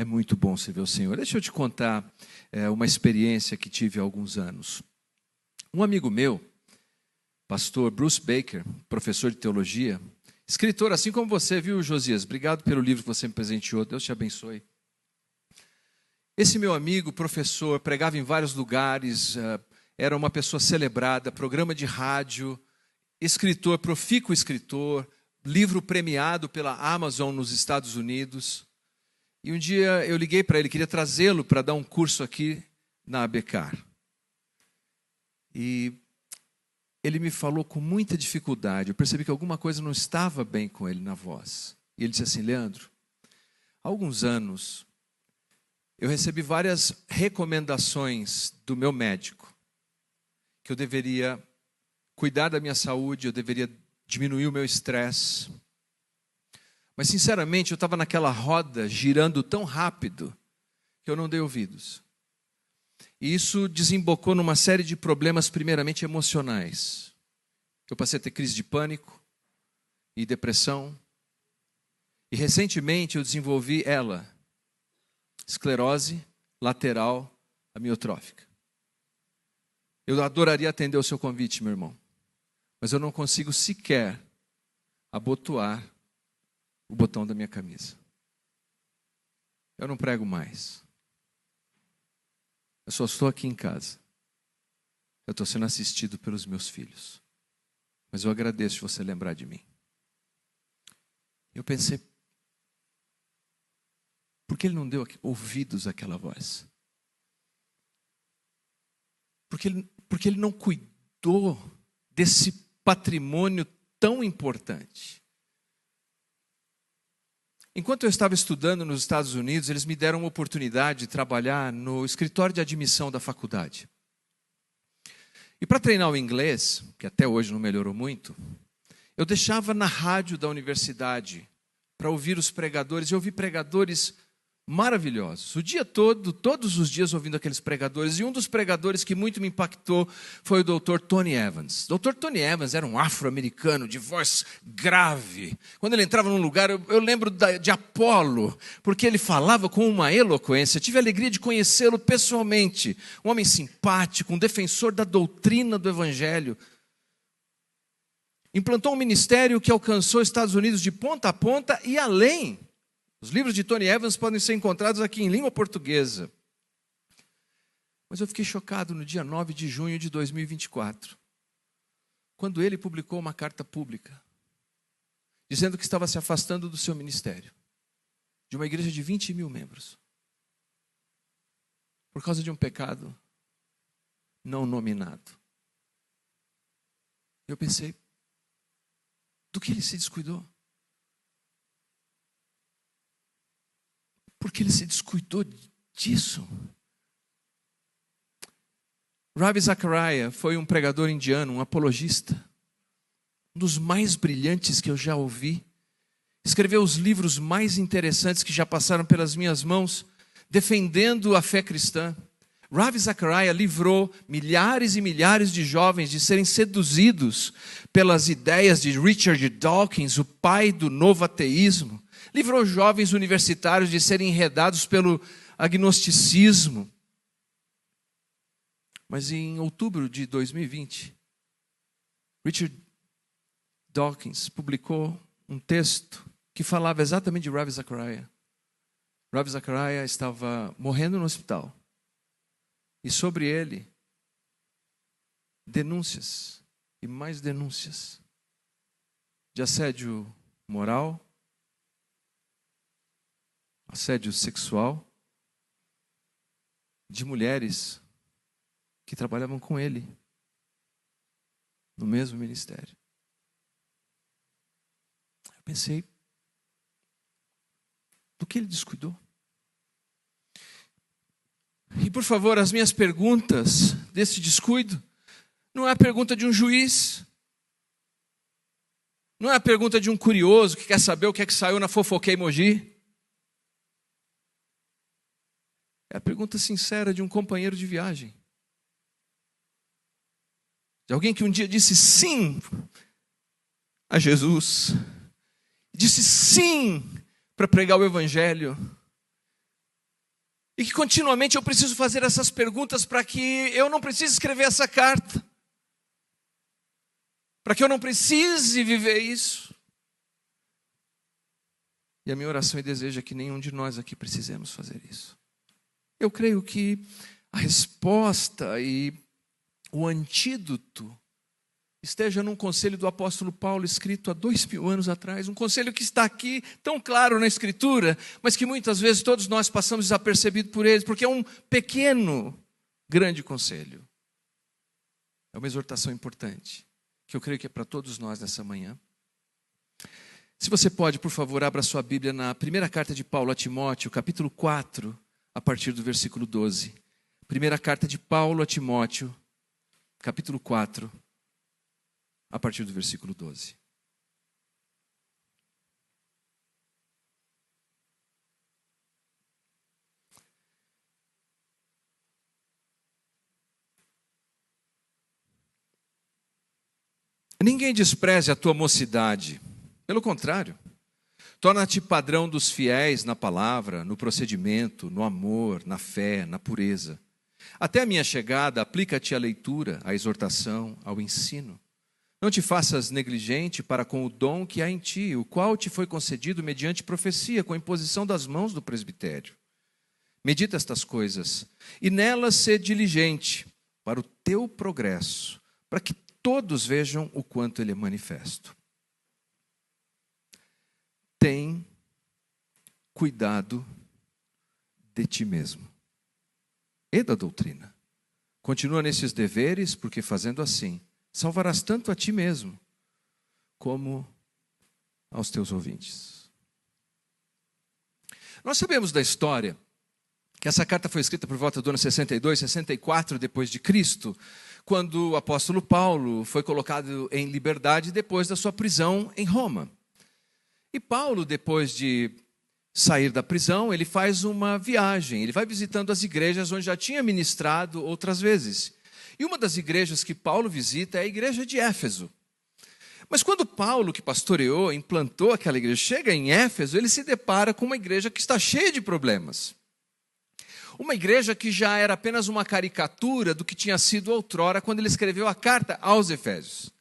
É muito bom servir o Senhor. Deixa eu te contar uma experiência que tive há alguns anos. Um amigo meu, pastor Bruce Baker, professor de teologia, escritor assim como você, viu, Josias? Obrigado pelo livro que você me presenteou. Deus te abençoe. Esse meu amigo, professor, pregava em vários lugares, era uma pessoa celebrada, programa de rádio, escritor, profícuo escritor, livro premiado pela Amazon nos Estados Unidos. E um dia eu liguei para ele, queria trazê-lo para dar um curso aqui na ABCAR. E ele me falou com muita dificuldade, eu percebi que alguma coisa não estava bem com ele na voz. E ele disse assim: Leandro, há alguns anos eu recebi várias recomendações do meu médico, que eu deveria cuidar da minha saúde, eu deveria diminuir o meu estresse. Mas, sinceramente, eu estava naquela roda girando tão rápido que eu não dei ouvidos. E isso desembocou numa série de problemas, primeiramente emocionais. Eu passei a ter crise de pânico e depressão. E, recentemente, eu desenvolvi esclerose lateral amiotrófica. Eu adoraria atender o seu convite, meu irmão, mas eu não consigo sequer abotoar o botão da minha camisa. Eu não prego mais. Eu só estou aqui em casa. Eu estou sendo assistido pelos meus filhos. Mas eu agradeço de você lembrar de mim. Eu pensei, por que ele não deu ouvidos àquela voz? Porque ele não cuidou desse patrimônio tão importante. Enquanto eu estava estudando nos Estados Unidos, eles me deram uma oportunidade de trabalhar no escritório de admissão da faculdade. E para treinar o inglês, que até hoje não melhorou muito, eu deixava na rádio da universidade para ouvir os pregadores. Eu ouvi pregadores maravilhosos. O dia todo, todos os dias ouvindo aqueles pregadores. E um dos pregadores que muito me impactou foi o Dr. Tony Evans. Dr. Tony Evans era um afro-americano de voz grave. Quando ele entrava num lugar, eu lembro de Apolo, porque ele falava com uma eloquência. Tive a alegria de conhecê-lo pessoalmente. Um homem simpático, um defensor da doutrina do Evangelho. Implantou um ministério que alcançou os Estados Unidos de ponta a ponta e além. Os livros de Tony Evans podem ser encontrados aqui em língua portuguesa. Mas eu fiquei chocado no dia 9 de junho de 2024, quando ele publicou uma carta pública, dizendo que estava se afastando do seu ministério, de uma igreja de 20 mil membros, por causa de um pecado não nominado. Eu pensei, do que ele se descuidou? Porque ele se descuidou disso. Ravi Zachariah foi um pregador indiano, um apologista, um dos mais brilhantes que eu já ouvi. Escreveu os livros mais interessantes que já passaram pelas minhas mãos, defendendo a fé cristã. Ravi Zachariah livrou milhares e milhares de jovens de serem seduzidos pelas ideias de Richard Dawkins, o pai do novo ateísmo. Livrou jovens universitários de serem enredados pelo agnosticismo. Mas em outubro de 2020, Richard Dawkins publicou um texto que falava exatamente de Ravi Zachariah. Ravi Zachariah estava morrendo no hospital. E sobre ele, denúncias e mais denúncias de assédio moral, assédio sexual, de mulheres que trabalhavam com ele no mesmo ministério. Eu pensei, do que ele descuidou? E por favor, as minhas perguntas desse descuido não é a pergunta de um juiz, não é a pergunta de um curioso que quer saber o que é que saiu na Fofoquei Mogi. É a pergunta sincera de um companheiro de viagem. De alguém que um dia disse sim a Jesus. Disse sim para pregar o Evangelho. E que continuamente eu preciso fazer essas perguntas para que eu não precise escrever essa carta. Para que eu não precise viver isso. E a minha oração e desejo é que nenhum de nós aqui precisemos fazer isso. Eu creio que a resposta e o antídoto esteja num conselho do apóstolo Paulo, escrito há 2000 anos atrás. Um conselho que está aqui, tão claro na Escritura, mas que muitas vezes todos nós passamos desapercebido por ele, porque é um pequeno, grande conselho. É uma exortação importante, que eu creio que é para todos nós nessa manhã. Se você pode, por favor, abra sua Bíblia na primeira carta de Paulo a Timóteo, capítulo 4, a partir do versículo 12. Primeira carta de Paulo a Timóteo, capítulo 4, a partir do versículo 12. Ninguém despreze a tua mocidade. Pelo contrário, torna-te padrão dos fiéis na palavra, no procedimento, no amor, na fé, na pureza. Até a minha chegada, aplica-te à leitura, à exortação, ao ensino. Não te faças negligente para com o dom que há em ti, o qual te foi concedido mediante profecia, com a imposição das mãos do presbitério. Medita estas coisas, e nelas sê diligente para o teu progresso, para que todos vejam o quanto ele é manifesto. Tem cuidado de ti mesmo e da doutrina. Continua nesses deveres, porque fazendo assim, salvarás tanto a ti mesmo, como aos teus ouvintes. Nós sabemos da história que essa carta foi escrita por volta do ano 62, 64 depois de Cristo, quando o apóstolo Paulo foi colocado em liberdade depois da sua prisão em Roma. E Paulo, depois de sair da prisão, ele faz uma viagem, ele vai visitando as igrejas onde já tinha ministrado outras vezes. E uma das igrejas que Paulo visita é a igreja de Éfeso. Mas quando Paulo, que pastoreou, implantou aquela igreja, chega em Éfeso, ele se depara com uma igreja que está cheia de problemas. Uma igreja que já era apenas uma caricatura do que tinha sido outrora quando ele escreveu a carta aos Efésios.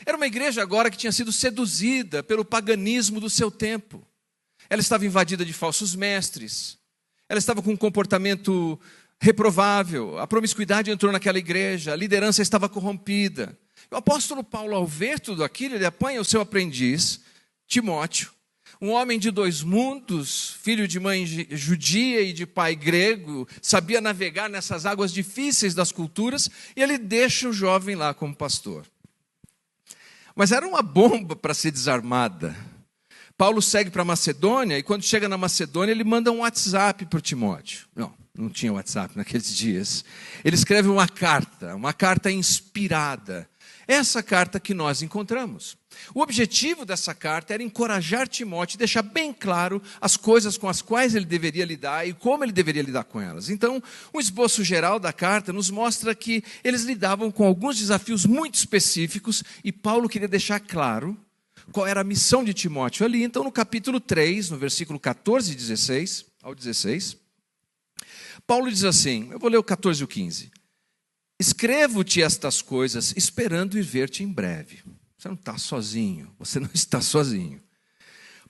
Era uma igreja agora que tinha sido seduzida pelo paganismo do seu tempo. Ela estava invadida de falsos mestres. Ela estava com um comportamento reprovável, a promiscuidade entrou naquela igreja, a liderança estava corrompida. O apóstolo Paulo, ao ver tudo aquilo, ele apanha o seu aprendiz, Timóteo, um homem de dois mundos, filho de mãe judia e de pai grego, sabia navegar nessas águas difíceis das culturas, e ele deixa o jovem lá como pastor. Mas era uma bomba para ser desarmada. Paulo segue para a Macedônia, e quando chega na Macedônia, ele manda um WhatsApp para o Timóteo. Não tinha WhatsApp naqueles dias. Ele escreve uma carta inspirada. Essa carta que nós encontramos. O objetivo dessa carta era encorajar Timóteo, deixar bem claro as coisas com as quais ele deveria lidar e como ele deveria lidar com elas. Então, um esboço geral da carta nos mostra que eles lidavam com alguns desafios muito específicos e Paulo queria deixar claro qual era a missão de Timóteo ali. Então, no capítulo 3, no versículo 14 e 16 ao 16, Paulo diz assim, eu vou ler o 14 e o 15. Escrevo-te estas coisas, esperando ir ver-te em breve. Você não está sozinho, você não está sozinho.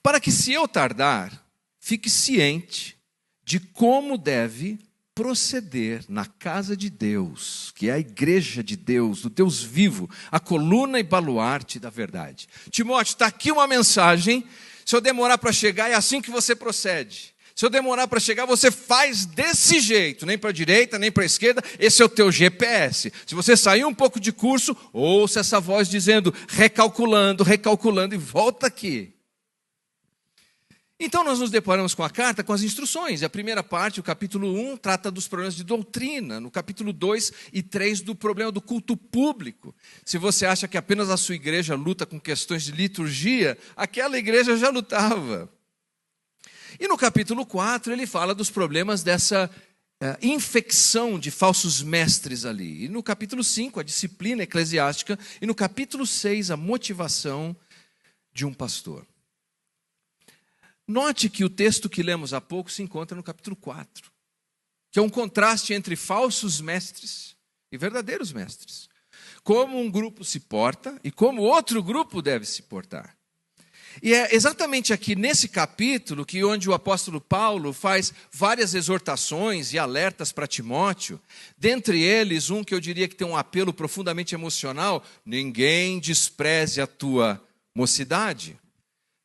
Para que, se eu tardar, fique ciente de como deve proceder na casa de Deus, que é a igreja de Deus, do Deus vivo, a coluna e baluarte da verdade. Timóteo, está aqui uma mensagem, se eu demorar para chegar, é assim que você procede. Se eu demorar para chegar, você faz desse jeito, nem para a direita, nem para a esquerda, esse é o teu GPS. Se você sair um pouco de curso, ouça essa voz dizendo, recalculando, e volta aqui. Então nós nos deparamos com a carta, com as instruções. A primeira parte, o capítulo 1, trata dos problemas de doutrina. No capítulo 2 e 3, do problema do culto público. Se você acha que apenas a sua igreja luta com questões de liturgia, aquela igreja já lutava. E no capítulo 4 ele fala dos problemas dessa infecção de falsos mestres ali. E no capítulo 5 a disciplina eclesiástica. E no capítulo 6 a motivação de um pastor. Note que o texto que lemos há pouco se encontra no capítulo 4. que é um contraste entre falsos mestres e verdadeiros mestres. Como um grupo se porta e como outro grupo deve se portar. E é exatamente aqui nesse capítulo que onde o apóstolo Paulo faz várias exortações e alertas para Timóteo, dentre eles um que eu diria que tem um apelo profundamente emocional: ninguém despreze a tua mocidade.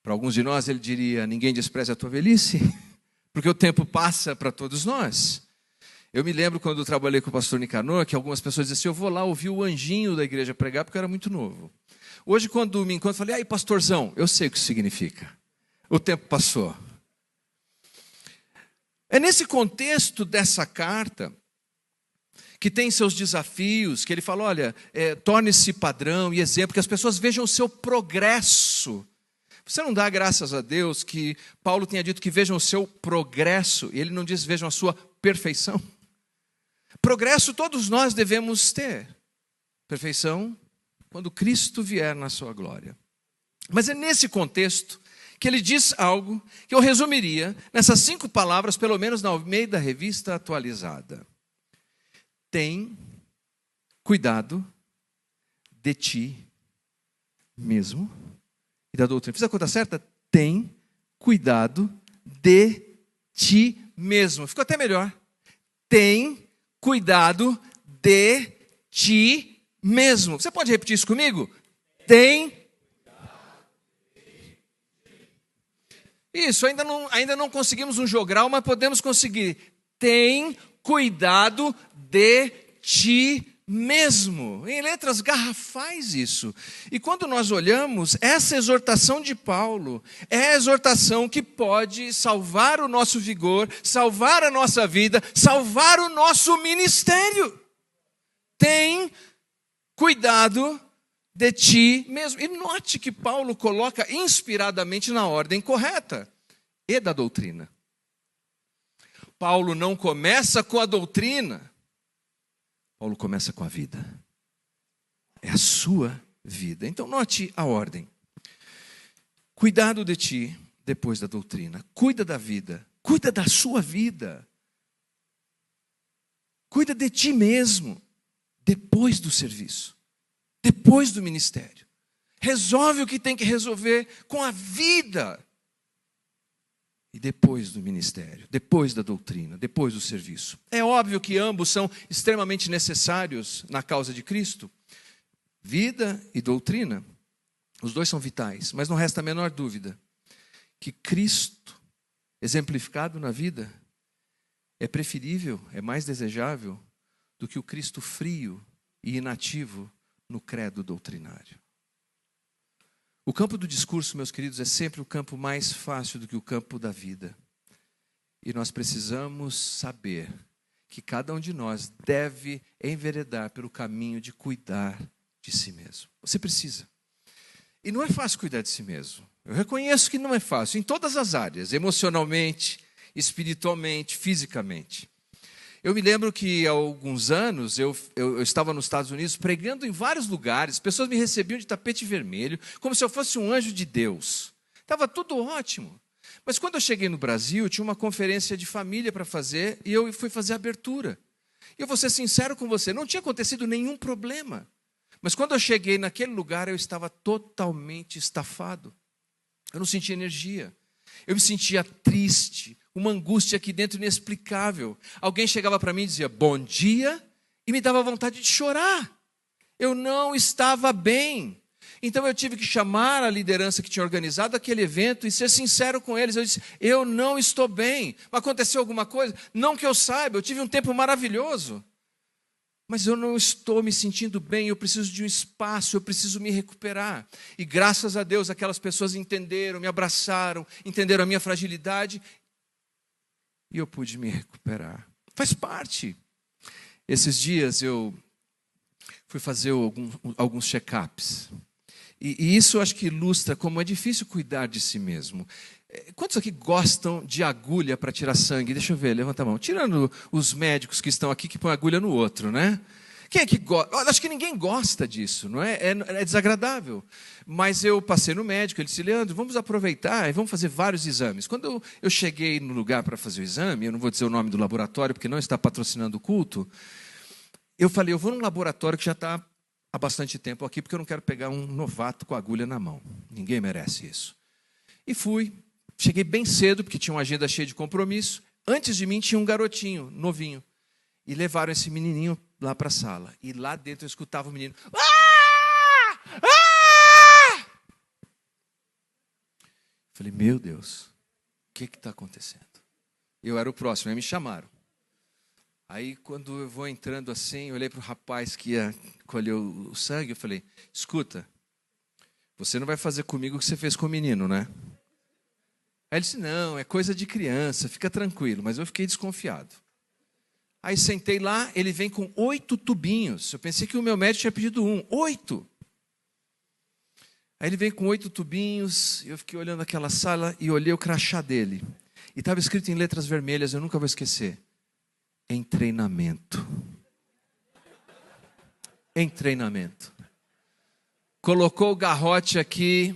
Para alguns de nós ele diria: ninguém despreze a tua velhice, porque o tempo passa para todos nós. Eu me lembro quando eu trabalhei com o pastor Nicanor, que algumas pessoas diziam assim: eu vou lá ouvir o anjinho da igreja pregar, porque eu era muito novo. Hoje, quando me encontro, eu falei: aí, pastorzão, eu sei o que isso significa. O tempo passou. É nesse contexto dessa carta, que tem seus desafios, que ele fala: olha, torne-se padrão e exemplo, que as pessoas vejam o seu progresso. Você não dá graças a Deus que Paulo tenha dito que vejam o seu progresso, e ele não diz vejam a sua perfeição? Progresso todos nós devemos ter. Perfeição quando Cristo vier na sua glória. Mas é nesse contexto que ele diz algo que eu resumiria nessas 5 palavras, pelo menos na Almeida Revista Atualizada. Tem cuidado de ti mesmo e da doutrina. Fiz a conta certa? Tem cuidado de ti mesmo. Ficou até melhor. Tem cuidado de ti mesmo. Você pode repetir isso comigo? Tem. Isso, ainda não conseguimos um jogral, mas podemos conseguir. Tem cuidado de ti mesmo. Em letras garrafais isso. E quando nós olhamos, essa exortação de Paulo é a exortação que pode salvar o nosso vigor, salvar a nossa vida, salvar o nosso ministério. Tem cuidado de ti mesmo. E note que Paulo coloca inspiradamente na ordem correta: e da doutrina. Paulo não começa com a doutrina, Paulo começa com a vida. É a sua vida. Então note a ordem: cuidado de ti, depois da doutrina. Cuida da vida, cuida da sua vida. Cuida de ti mesmo, depois do serviço, depois do ministério. Resolve o que tem que resolver com a vida. E depois do ministério, depois da doutrina, depois do serviço. É óbvio que ambos são extremamente necessários na causa de Cristo. Vida e doutrina, os dois são vitais, mas não resta a menor dúvida que Cristo, exemplificado na vida, é preferível, é mais desejável do que o Cristo frio e inativo no credo doutrinário. O campo do discurso, meus queridos, é sempre o campo mais fácil do que o campo da vida. E nós precisamos saber que cada um de nós deve enveredar pelo caminho de cuidar de si mesmo. Você precisa. E não é fácil cuidar de si mesmo. Eu reconheço que não é fácil, em todas as áreas, emocionalmente, espiritualmente, fisicamente. Eu me lembro que há alguns anos eu estava nos Estados Unidos pregando em vários lugares, pessoas me recebiam de tapete vermelho, como se eu fosse um anjo de Deus. Estava tudo ótimo. Mas quando eu cheguei no Brasil, tinha uma conferência de família para fazer e eu fui fazer a abertura. E eu vou ser sincero com você, não tinha acontecido nenhum problema. Mas quando eu cheguei naquele lugar, eu estava totalmente estafado. Eu não sentia energia. Eu me sentia triste, uma angústia aqui dentro inexplicável. Alguém chegava para mim e dizia bom dia e me dava vontade de chorar. Eu não estava bem. Então eu tive que chamar a liderança que tinha organizado aquele evento e ser sincero com eles. Eu disse, eu não estou bem. Aconteceu alguma coisa? Não que eu saiba, eu tive um tempo maravilhoso. Mas eu não estou me sentindo bem, eu preciso de um espaço, eu preciso me recuperar. E graças a Deus aquelas pessoas entenderam, me abraçaram, entenderam a minha fragilidade. E eu pude me recuperar. Faz parte. Esses dias eu fui fazer alguns check-ups. E isso eu acho que ilustra como é difícil cuidar de si mesmo. Quantos aqui gostam de agulha para tirar sangue? Deixa eu ver, levanta a mão. Tirando os médicos que estão aqui, que põem agulha no outro, né? Quem é que gosta? Acho que ninguém gosta disso, não é? É desagradável. Mas eu passei no médico, ele disse, Leandro, vamos aproveitar e vamos fazer vários exames. Quando eu cheguei no lugar para fazer o exame, eu não vou dizer o nome do laboratório, porque não está patrocinando o culto, eu falei, eu vou num laboratório que já está há bastante tempo aqui, porque eu não quero pegar um novato com a agulha na mão. Ninguém merece isso. E fui, cheguei bem cedo, porque tinha uma agenda cheia de compromisso. Antes de mim tinha um garotinho, novinho. E levaram esse menininho lá para a sala. E lá dentro eu escutava o menino. Ah! Ah! Falei, meu Deus, o que está acontecendo? Eu era o próximo, aí me chamaram. Aí quando eu vou entrando assim, eu olhei para o rapaz que ia colher o sangue, eu falei, escuta, você não vai fazer comigo o que você fez com o menino, né? Aí ele disse, não, é coisa de criança, fica tranquilo. Mas eu fiquei desconfiado. Aí sentei lá, ele vem com 8 tubinhos. Eu pensei que o meu médico tinha pedido 1. 8! Aí ele vem com 8 tubinhos, eu fiquei olhando aquela sala e olhei o crachá dele. E estava escrito em letras vermelhas, eu nunca vou esquecer. Em treinamento. Em treinamento. Colocou o garrote aqui,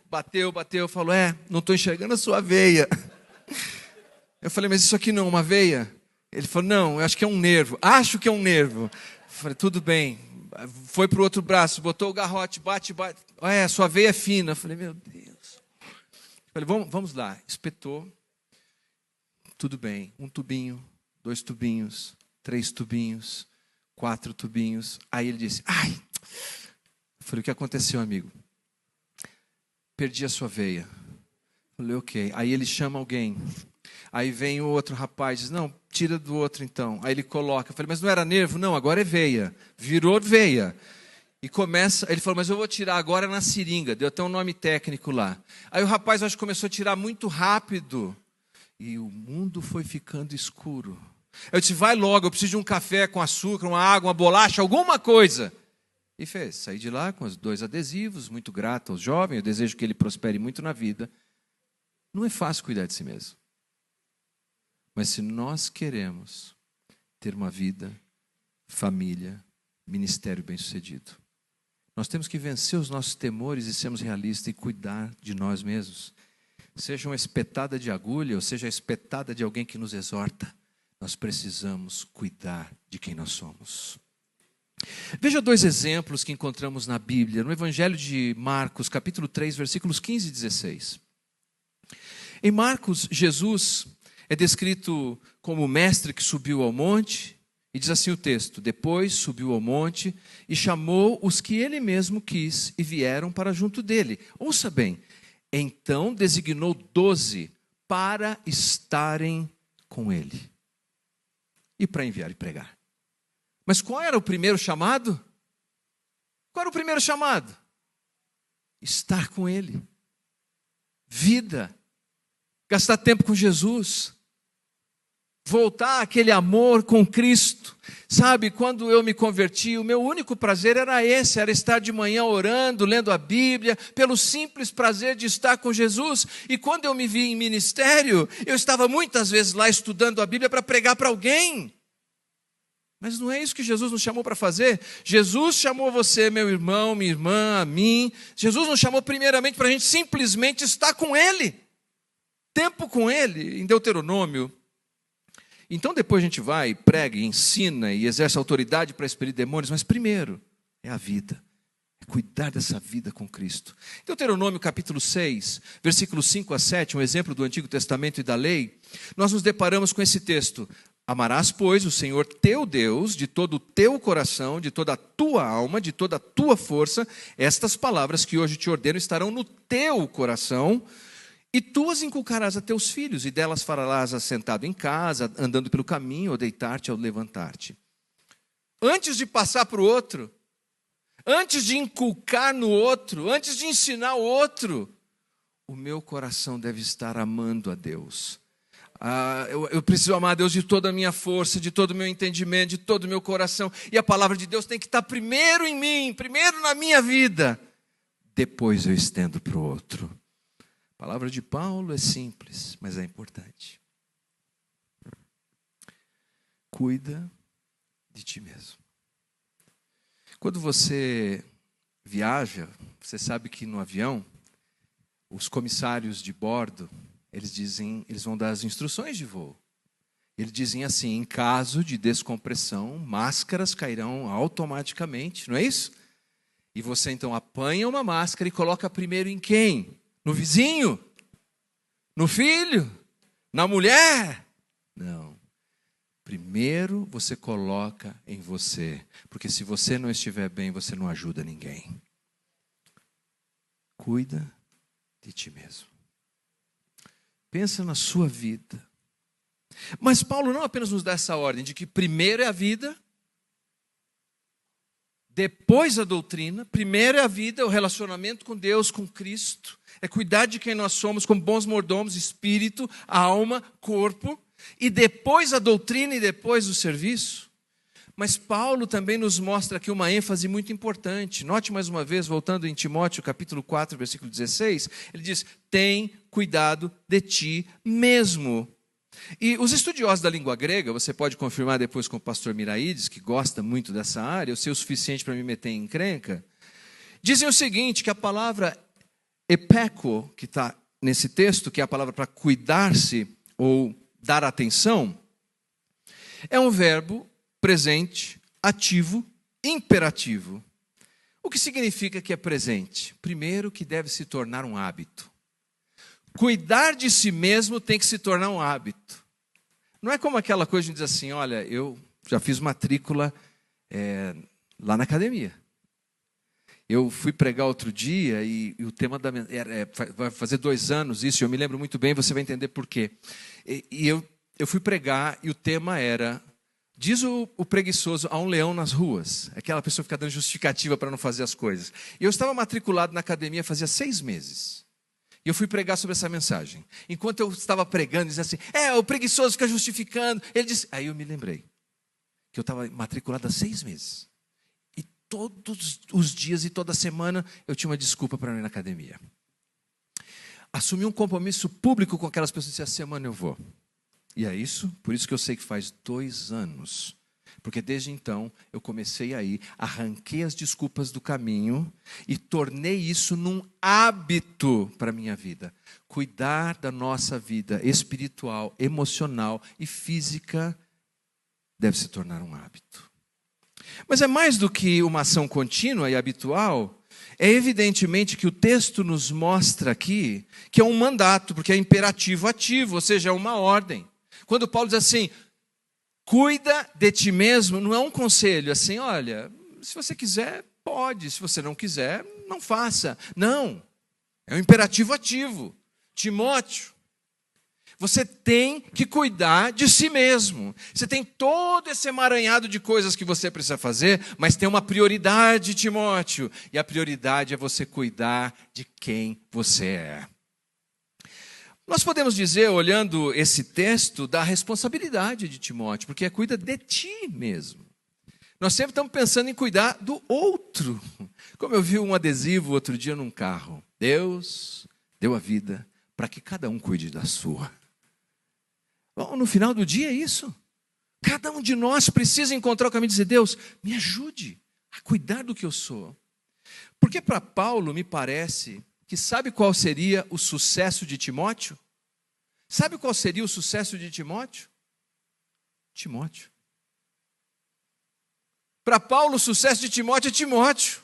bateu, falou, não estou enxergando a sua veia. Eu falei, mas isso aqui não é uma veia? Ele falou, não, eu acho que é um nervo. Acho que é um nervo. Eu falei, tudo bem. Foi para o outro braço, botou o garrote, bate. A sua veia é fina. Eu falei, meu Deus. Eu falei, vamos lá. Espetou. Tudo bem. 1 tubinho, 2 tubinhos, 3 tubinhos, 4 tubinhos. Aí ele disse, ai. Eu falei, o que aconteceu, amigo? Perdi a sua veia. Eu falei, ok. Aí ele chama alguém. Aí vem o outro rapaz, diz, não, tira do outro então. Aí ele coloca, eu falei, mas não era nervo? Não, agora é veia. Virou veia. E começa, ele falou, mas eu vou tirar agora na seringa. Deu até um nome técnico lá. Aí o rapaz, acho que começou a tirar muito rápido. E o mundo foi ficando escuro. Eu disse, vai logo, eu preciso de um café com açúcar, uma água, uma bolacha, alguma coisa. E fez, saí de lá com os 2 adesivos, muito grato ao jovem, eu desejo que ele prospere muito na vida. Não é fácil cuidar de si mesmo. Mas se nós queremos ter uma vida, família, ministério bem-sucedido, nós temos que vencer os nossos temores e sermos realistas e cuidar de nós mesmos. Seja uma espetada de agulha ou seja a espetada de alguém que nos exorta, nós precisamos cuidar de quem nós somos. Veja 2 exemplos que encontramos na Bíblia, no Evangelho de Marcos, capítulo 3, versículos 15 e 16. Em Marcos, Jesus é descrito como o mestre que subiu ao monte, e diz assim o texto, depois subiu ao monte e chamou os que ele mesmo quis e vieram para junto dele. Ouça bem, então designou 12 para estarem com ele e para enviar e pregar. Mas qual era o primeiro chamado? Qual era o primeiro chamado? Estar com ele. Vida. Gastar tempo com Jesus. Voltar àquele amor com Cristo. Sabe, quando eu me converti, o meu único prazer era esse, era estar de manhã orando, lendo a Bíblia, pelo simples prazer de estar com Jesus. E quando eu me vi em ministério, eu estava muitas vezes lá estudando a Bíblia para pregar para alguém. Mas não é isso que Jesus nos chamou para fazer. Jesus chamou você, meu irmão, minha irmã, a mim. Jesus nos chamou primeiramente para a gente simplesmente estar com Ele. Tempo com Ele, em Deuteronômio. Então depois a gente vai, prega, ensina e exerce autoridade para expelir demônios. Mas primeiro é a vida. É cuidar dessa vida com Cristo. Deuteronômio capítulo 6, versículos 5 a 7, um exemplo do Antigo Testamento e da lei. Nós nos deparamos com esse texto. Amarás, pois, o Senhor teu Deus de todo o teu coração, de toda a tua alma, de toda a tua força. Estas palavras que hoje te ordeno estarão no teu coração, e tu as inculcarás a teus filhos, e delas falarás assentado em casa, andando pelo caminho, ou deitar-te ou levantar-te. Antes de passar para o outro, antes de inculcar no outro, antes de ensinar o outro, o meu coração deve estar amando a Deus. Eu preciso amar a Deus de toda a minha força, de todo o meu entendimento, de todo o meu coração. E a palavra de Deus tem que estar primeiro em mim, primeiro na minha vida. Depois eu estendo para o outro. A palavra de Paulo é simples, mas é importante. Cuida de ti mesmo. Quando você viaja, você sabe que no avião, os comissários de bordo, eles vão dar as instruções de voo. Eles dizem assim: em caso de descompressão, máscaras cairão automaticamente, não é isso? E você então apanha uma máscara e coloca primeiro em quem? No vizinho? No filho? Na mulher? Não. Primeiro você coloca em você, porque se você não estiver bem, você não ajuda ninguém. Cuida de ti mesmo. Pensa na sua vida. Mas Paulo não apenas nos dá essa ordem de que primeiro é a vida, depois a doutrina, primeiro é a vida, o relacionamento com Deus, com Cristo, é cuidar de quem nós somos como bons mordomos, espírito, alma, corpo, e depois a doutrina e depois o serviço. Mas Paulo também nos mostra aqui uma ênfase muito importante. Note mais uma vez, voltando em Timóteo, capítulo 4, versículo 16, ele diz: tem cuidado de ti mesmo. E os estudiosos da língua grega, você pode confirmar depois com o pastor Miraídes, que gosta muito dessa área, eu sei o suficiente para me meter em encrenca, dizem o seguinte, que a palavra epeko, que está nesse texto, que é a palavra para cuidar-se ou dar atenção, é um verbo presente, ativo, imperativo. O que significa que é presente? Primeiro, que deve se tornar um hábito. Cuidar de si mesmo tem que se tornar um hábito. Não é como aquela coisa de dizer assim: olha, eu já fiz matrícula lá na academia. Eu fui pregar outro dia e o tema vai fazer 2 anos isso, eu me lembro muito bem, você vai entender por quê. Eu fui pregar e o tema era: diz o preguiçoso, há um leão nas ruas. Aquela pessoa fica dando justificativa para não fazer as coisas. E eu estava matriculado na academia fazia 6 meses. E eu fui pregar sobre essa mensagem. Enquanto eu estava pregando, dizia assim: o preguiçoso fica justificando. Ele disse, aí eu me lembrei que eu estava matriculado há 6 meses. E todos os dias e toda semana eu tinha uma desculpa para não ir na academia. Assumi um compromisso público com aquelas pessoas e disse: essa semana eu vou. E é isso, por isso que eu sei que faz 2 anos. Porque desde então eu comecei a ir, arranquei as desculpas do caminho e tornei isso num hábito para a minha vida. Cuidar da nossa vida espiritual, emocional e física deve se tornar um hábito. Mas é mais do que uma ação contínua e habitual. É evidentemente que o texto nos mostra aqui que é um mandato, porque é imperativo ativo, ou seja, é uma ordem. Quando Paulo diz assim: cuida de ti mesmo, não é um conselho assim: olha, se você quiser, pode, se você não quiser, não faça. Não, é um imperativo ativo. Timóteo, você tem que cuidar de si mesmo. Você tem todo esse emaranhado de coisas que você precisa fazer, mas tem uma prioridade, Timóteo, e a prioridade é você cuidar de quem você é. Nós podemos dizer, olhando esse texto, da responsabilidade de Timóteo, porque cuida de ti mesmo. Nós sempre estamos pensando em cuidar do outro. Como eu vi um adesivo outro dia num carro: Deus deu a vida para que cada um cuide da sua. Bom, no final do dia é isso. Cada um de nós precisa encontrar o caminho de dizer: Deus, me ajude a cuidar do que eu sou. Porque para Paulo me parece que sabe qual seria o sucesso de Timóteo? Sabe qual seria o sucesso de Timóteo? Timóteo. Para Paulo, o sucesso de Timóteo é Timóteo.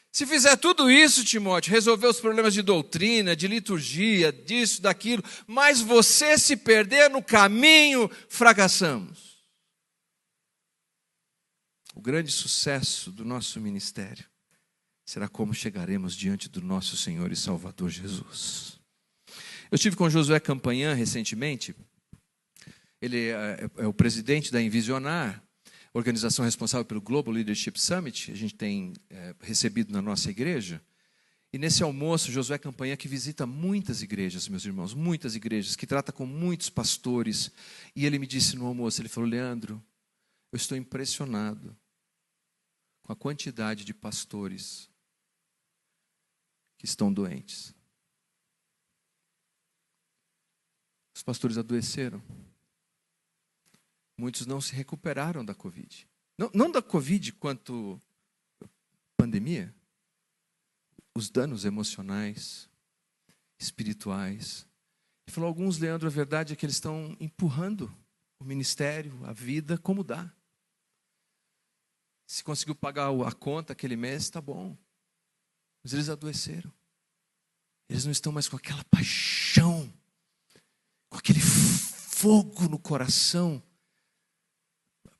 Se fizer tudo isso, Timóteo, resolver os problemas de doutrina, de liturgia, disso, daquilo, mas você se perder no caminho, fracassamos. O grande sucesso do nosso ministério será como chegaremos diante do nosso Senhor e Salvador Jesus. Eu estive com Josué Campanhã recentemente. Ele é o presidente da Envisionar, organização responsável pelo Global Leadership Summit. A gente tem recebido na nossa igreja. E nesse almoço, Josué Campanhã, que visita muitas igrejas, meus irmãos, muitas igrejas, que trata com muitos pastores. E ele me disse no almoço, ele falou: Leandro, eu estou impressionado com a quantidade de pastores que estão doentes. Os pastores adoeceram. Muitos não se recuperaram da Covid. Não da Covid quanto pandemia, os danos emocionais, espirituais. Ele falou, alguns, Leandro, a verdade é que eles estão empurrando o ministério, a vida, como dá. Se conseguiu pagar a conta aquele mês, está bom. Mas eles adoeceram. Eles não estão mais com aquela paixão, com aquele fogo no coração,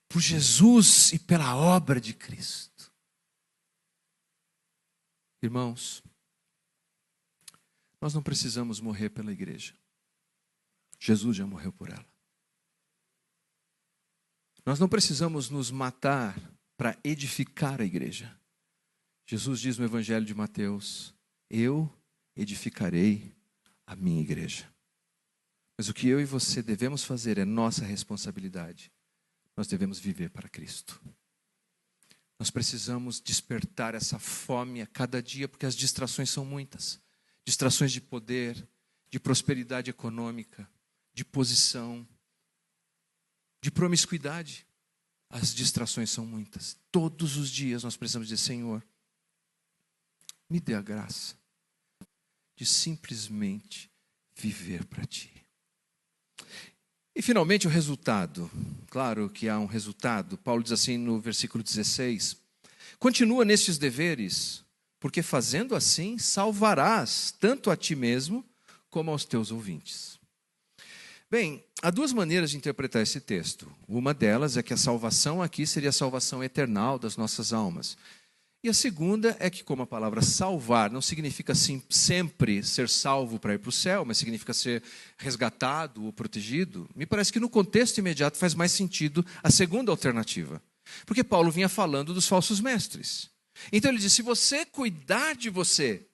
por Jesus e pela obra de Cristo. Irmãos, nós não precisamos morrer pela igreja. Jesus já morreu por ela. Nós não precisamos nos matar para edificar a igreja. Jesus diz no Evangelho de Mateus, eu edificarei a minha igreja. Mas o que eu e você devemos fazer é nossa responsabilidade. Nós devemos viver para Cristo. Nós precisamos despertar essa fome a cada dia, porque as distrações são muitas. Distrações de poder, de prosperidade econômica, de posição, de promiscuidade. As distrações são muitas. Todos os dias nós precisamos dizer, Senhor, me dê a graça de simplesmente viver para Ti. E finalmente o resultado. Claro que há um resultado. Paulo diz assim no versículo 16, continua nestes deveres, porque fazendo assim salvarás tanto a ti mesmo como aos teus ouvintes. Bem, há duas maneiras de interpretar esse texto. Uma delas é que a salvação aqui seria a salvação eternal das nossas almas. E a segunda é que, como a palavra salvar não significa sempre ser salvo para ir para o céu, mas significa ser resgatado ou protegido, me parece que no contexto imediato faz mais sentido a segunda alternativa. Porque Paulo vinha falando dos falsos mestres. Então ele diz, se você cuidar de você,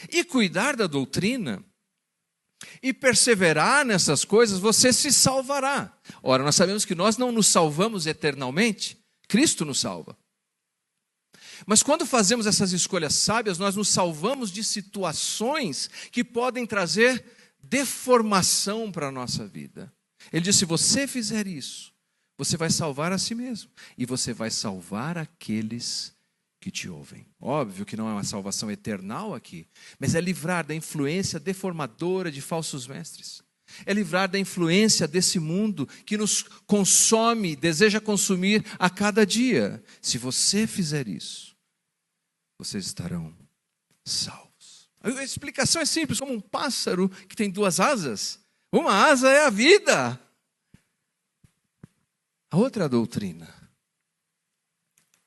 e cuidar da doutrina, e perseverar nessas coisas, você se salvará. Ora, nós sabemos que nós não nos salvamos eternamente, Cristo nos salva. Mas quando fazemos essas escolhas sábias, nós nos salvamos de situações que podem trazer deformação para a nossa vida. Ele diz, se você fizer isso, você vai salvar a si mesmo, e você vai salvar aqueles que te ouvem. Óbvio que não é uma salvação eternal aqui, mas é livrar da influência deformadora de falsos mestres. É livrar da influência desse mundo que nos consome, deseja consumir a cada dia. Se você fizer isso, vocês estarão salvos. A explicação é simples, como um pássaro que tem duas asas. Uma asa é a vida. A outra é a doutrina.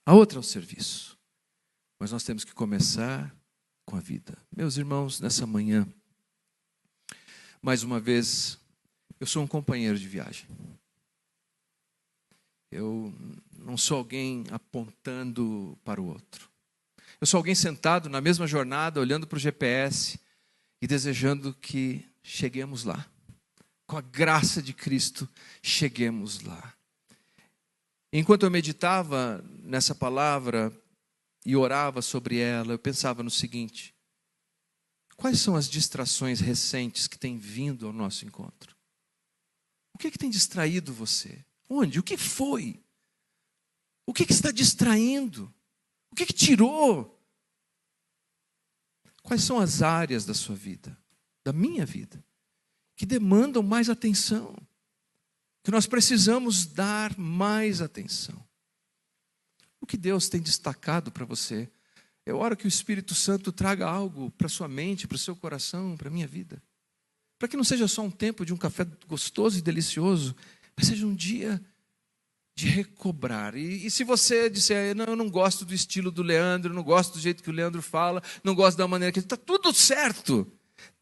A outra é o serviço. Mas nós temos que começar com a vida. Meus irmãos, nessa manhã, mais uma vez, eu sou um companheiro de viagem. Eu não sou alguém apontando para o outro. Eu sou alguém sentado na mesma jornada, olhando para o GPS e desejando que cheguemos lá. Com a graça de Cristo, cheguemos lá. Enquanto eu meditava nessa palavra e orava sobre ela, eu pensava no seguinte: quais são as distrações recentes que têm vindo ao nosso encontro? O que tem distraído você? Onde? O que foi? O que está distraindo? O que tirou? Quais são as áreas da sua vida, da minha vida, que demandam mais atenção? Que nós precisamos dar mais atenção. O que Deus tem destacado para você? Eu oro que o Espírito Santo traga algo para a sua mente, para o seu coração, para a minha vida. Para que não seja só um tempo de um café gostoso e delicioso, mas seja um dia de recobrar. E se você disser, não, eu não gosto do estilo do Leandro, não gosto do jeito que o Leandro fala, não gosto da maneira que ele está, tudo certo,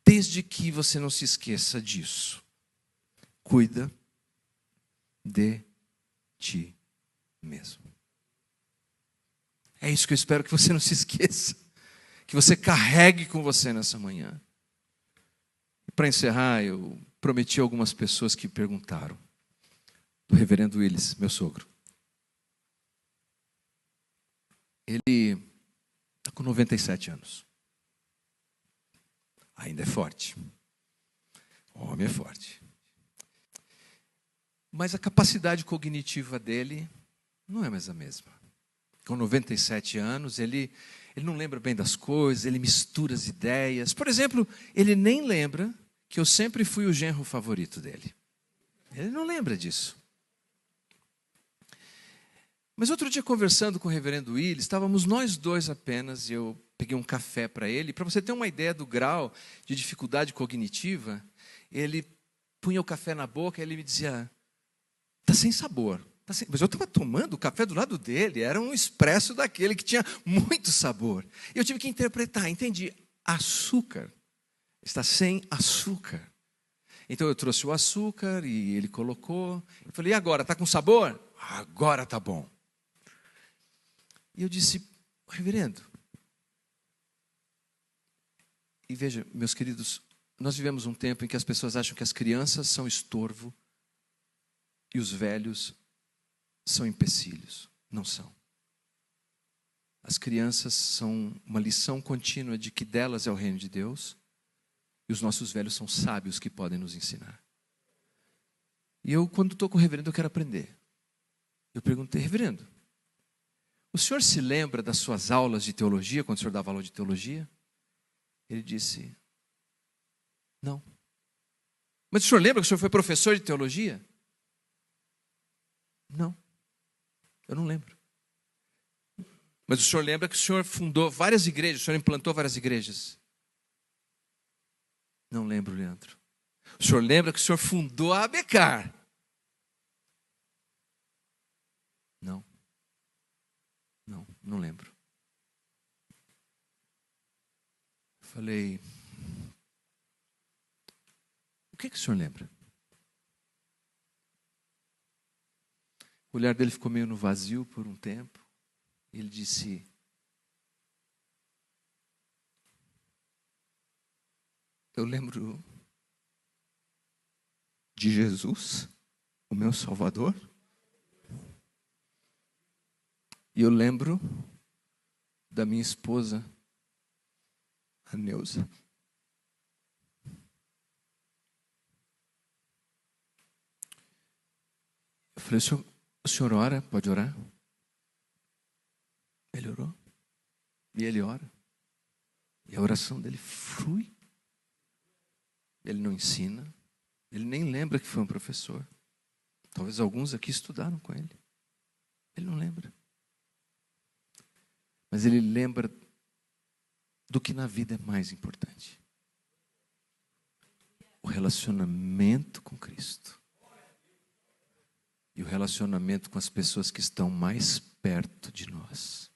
desde que você não se esqueça disso. Cuida de ti mesmo. É isso que eu espero que você não se esqueça. Que você carregue com você nessa manhã. E para encerrar, eu prometi a algumas pessoas que perguntaram. Do reverendo Willis, meu sogro. Ele está com 97 anos. Ainda é forte. O homem é forte. Mas a capacidade cognitiva dele não é mais a mesma. Com 97 anos, ele não lembra bem das coisas, ele mistura as ideias. Por exemplo, ele nem lembra que eu sempre fui o genro favorito dele. Ele não lembra disso. Mas outro dia, conversando com o reverendo Willis, estávamos nós dois apenas, e eu peguei um café para ele. Para você ter uma ideia do grau de dificuldade cognitiva, ele punha o café na boca e ele me dizia, está sem sabor. Mas eu estava tomando o café do lado dele, era um expresso daquele que tinha muito sabor. E eu tive que interpretar, entendi, açúcar, está sem açúcar. Então eu trouxe o açúcar e ele colocou. Eu falei, e agora, está com sabor? Agora está bom. E eu disse, reverendo, e veja, meus queridos, nós vivemos um tempo em que as pessoas acham que as crianças são estorvo e os velhos são empecilhos. Não são. As crianças são uma lição contínua de que delas é o reino de Deus, e os nossos velhos são sábios que podem nos ensinar. E eu, quando estou com o reverendo, eu quero aprender. Eu perguntei, reverendo, o senhor se lembra das suas aulas de teologia, quando o senhor dava aula de teologia? Ele disse, não. Mas o senhor lembra que o senhor foi professor de teologia? Não, eu não lembro. Mas o senhor lembra que o senhor fundou várias igrejas, o senhor implantou várias igrejas? Não lembro, Leandro. O senhor lembra que o senhor fundou a ABECAR? Não. Não lembro. Falei, o que o senhor lembra? O olhar dele ficou meio no vazio por um tempo. E ele disse, eu lembro de Jesus, o meu Salvador. E eu lembro da minha esposa, a Neuza. Eu falei, o senhor ora? Pode orar? Ele orou. E ele ora. E a oração dele flui. Ele não ensina. Ele nem lembra que foi um professor. Talvez alguns aqui estudaram com ele. Ele não lembra. Mas ele lembra do que na vida é mais importante. O relacionamento com Cristo. E o relacionamento com as pessoas que estão mais perto de nós.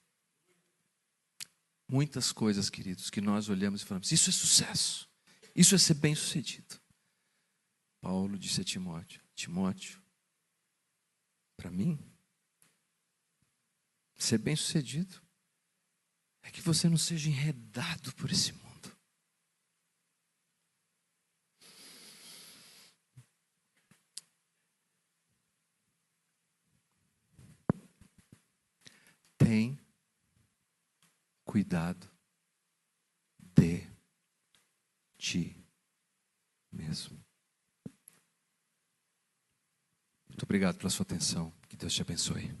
Muitas coisas, queridos, que nós olhamos e falamos, isso é sucesso. Isso é ser bem-sucedido. Paulo disse a Timóteo, Timóteo, para mim, ser bem-sucedido é que você não seja enredado por esse mundo. Tem cuidado de ti mesmo. Muito obrigado pela sua atenção. Que Deus te abençoe.